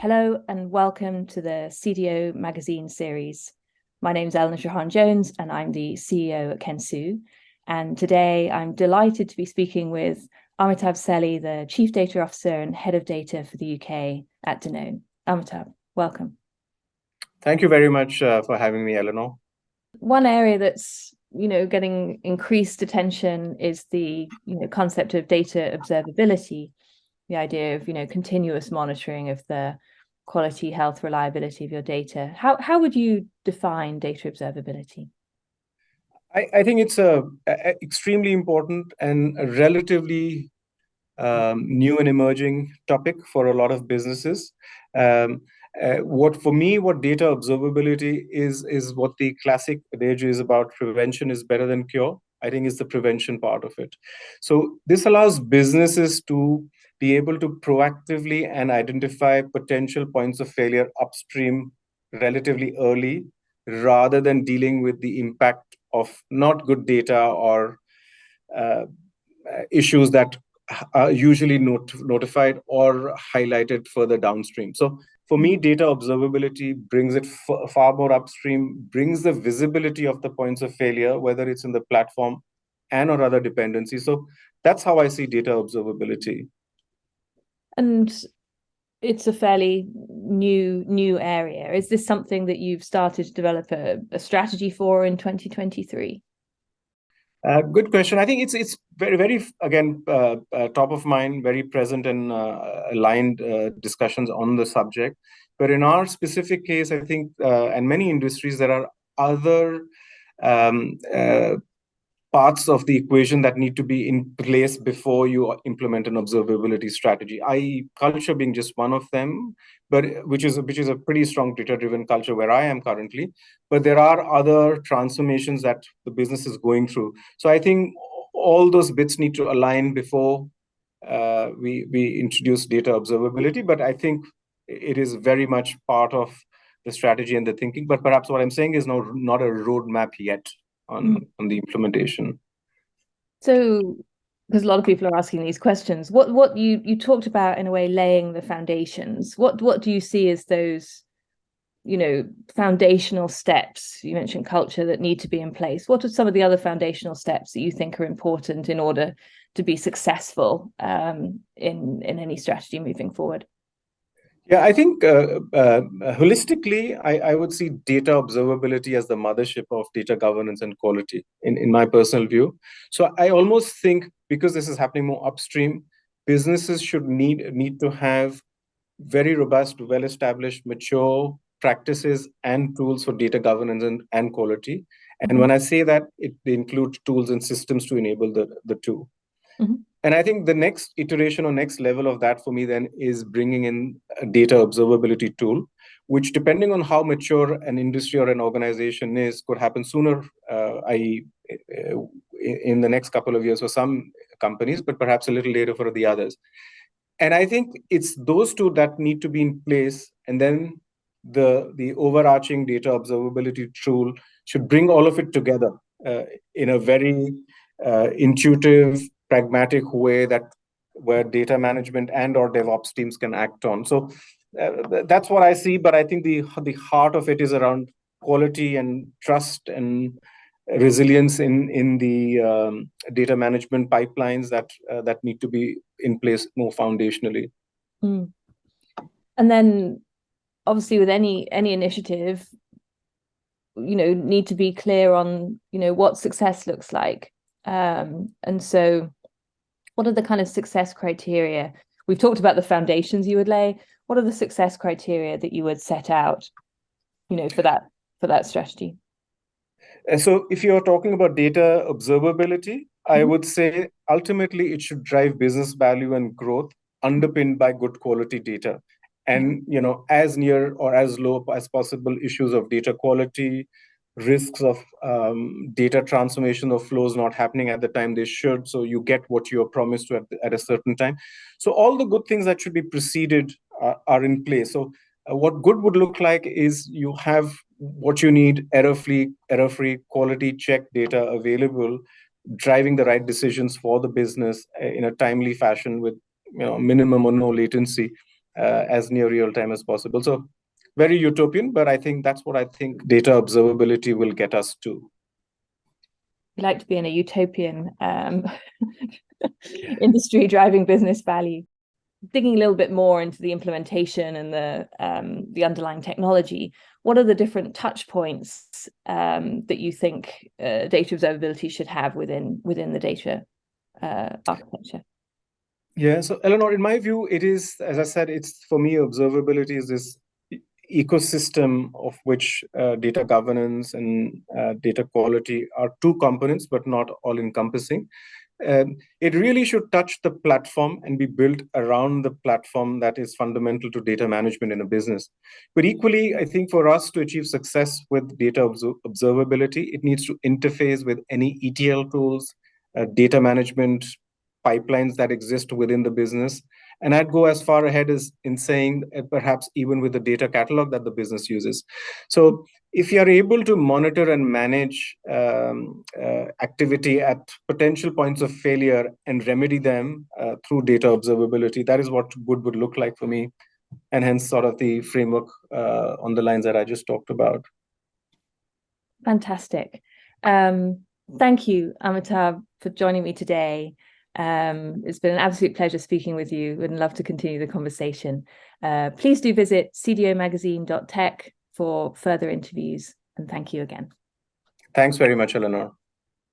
Hello and welcome to the CDO magazine series. My name is Eleanor Treharne-Jones and I'm the CEO at Kensu. And today I'm delighted to be speaking with Amitabh Seli, the Chief Data Officer and Head of Data for the UK at Danone. Amitabh, welcome. Thank you very much for having me, Eleanor. One area that's getting increased attention is the concept of data observability, the idea of continuous monitoring of the quality, health, reliability of your data. How would you define data observability? I think it's a extremely important and a relatively new and emerging topic for a lot of businesses. What data observability is what the classic adage is about: prevention is better than cure. I think it's the prevention part of it. So this allows businesses to be able to proactively and identify potential points of failure upstream relatively early, rather than dealing with the impact of not good data or issues that are usually notified or highlighted further downstream. So for me, data observability brings it far more upstream, brings the visibility of the points of failure, whether it's in the platform and or other dependencies. So that's how I see data observability. And it's a fairly new area. Is this something that you've started to develop a strategy for in 2023? Good question. I think it's very again top of mind, very present and aligned discussions on the subject. But in our specific case, I think, and many industries, there are other parts of the equation that need to be in place before you implement an observability strategy, i.e. culture being just one of them, but which is a pretty strong data-driven culture where I am currently. But there are other transformations that the business is going through. So I think all those bits need to align before we introduce data observability. But I think it is very much part of the strategy and the thinking. But perhaps what I'm saying is not a roadmap yet on the implementation. So, because a lot of people are asking these questions, what you talked about in a way laying the foundations. What do you see as those, foundational steps? You mentioned culture that need to be in place. What are some of the other foundational steps that you think are important in order to be successful in any strategy moving forward? Yeah, I think holistically, I would see data observability as the mothership of data governance and quality, in my personal view. So I almost think, because this is happening more upstream, businesses should need to have very robust, well-established, mature practices and tools for data governance and quality. And when I say that, it includes tools and systems to enable the two. Mm-hmm. And I think the next iteration or next level of that for me then is bringing in a data observability tool, which, depending on how mature an industry or an organization is, could happen sooner, i.e. in the next couple of years for some companies, but perhaps a little later for the others. And I think it's those two that need to be in place, and then the overarching data observability tool should bring all of it together in a very intuitive, pragmatic way where data management and or DevOps teams can act on. So that's what I see. But I think the heart of it is around quality and trust and resilience in the data management pipelines that need to be in place more foundationally. And then, obviously, with any initiative, need to be clear on what success looks like. And so, what are the kind of success criteria? We've talked about the foundations you would lay. What are the success criteria that you would set out, for that strategy? So if you're talking about data observability, I would say ultimately it should drive business value and growth underpinned by good quality data. And as near or as low as possible issues of data quality, risks of data transformation or flows not happening at the time they should, so you get what you're promised to at a certain time. So all the good things that should be preceded are in place. So what good would look like is you have what you need: error-free, quality check data available, driving the right decisions for the business in a timely fashion with minimum or no latency. as near real time as possible. So very utopian, but I think that's what I think data observability will get us to. We like to be in a utopian industry driving business value. Digging a little bit more into the implementation and the underlying technology, what are the different touch points that you think data observability should have within the data architecture? Yeah, so Eleanor, in my view, it is, as I said, it's for me, observability is this ecosystem of which data governance and data quality are two components, but not all encompassing. It really should touch the platform and be built around the platform that is fundamental to data management in a business. But equally, I think for us to achieve success with data observability, it needs to interface with any ETL tools, data management pipelines that exist within the business. And I'd go as far ahead as in saying perhaps even with the data catalog that the business uses. So if you are able to monitor and manage activity at potential points of failure and remedy them through data observability, that is what good would look like for me. And hence sort of the framework on the lines that I just talked about. Fantastic. Thank you, Amitabh, for joining me today. It's been an absolute pleasure speaking with you and love to continue the conversation. Please do visit cdomagazine.tech for further interviews, and thank you again. Thanks very much, Eleanor.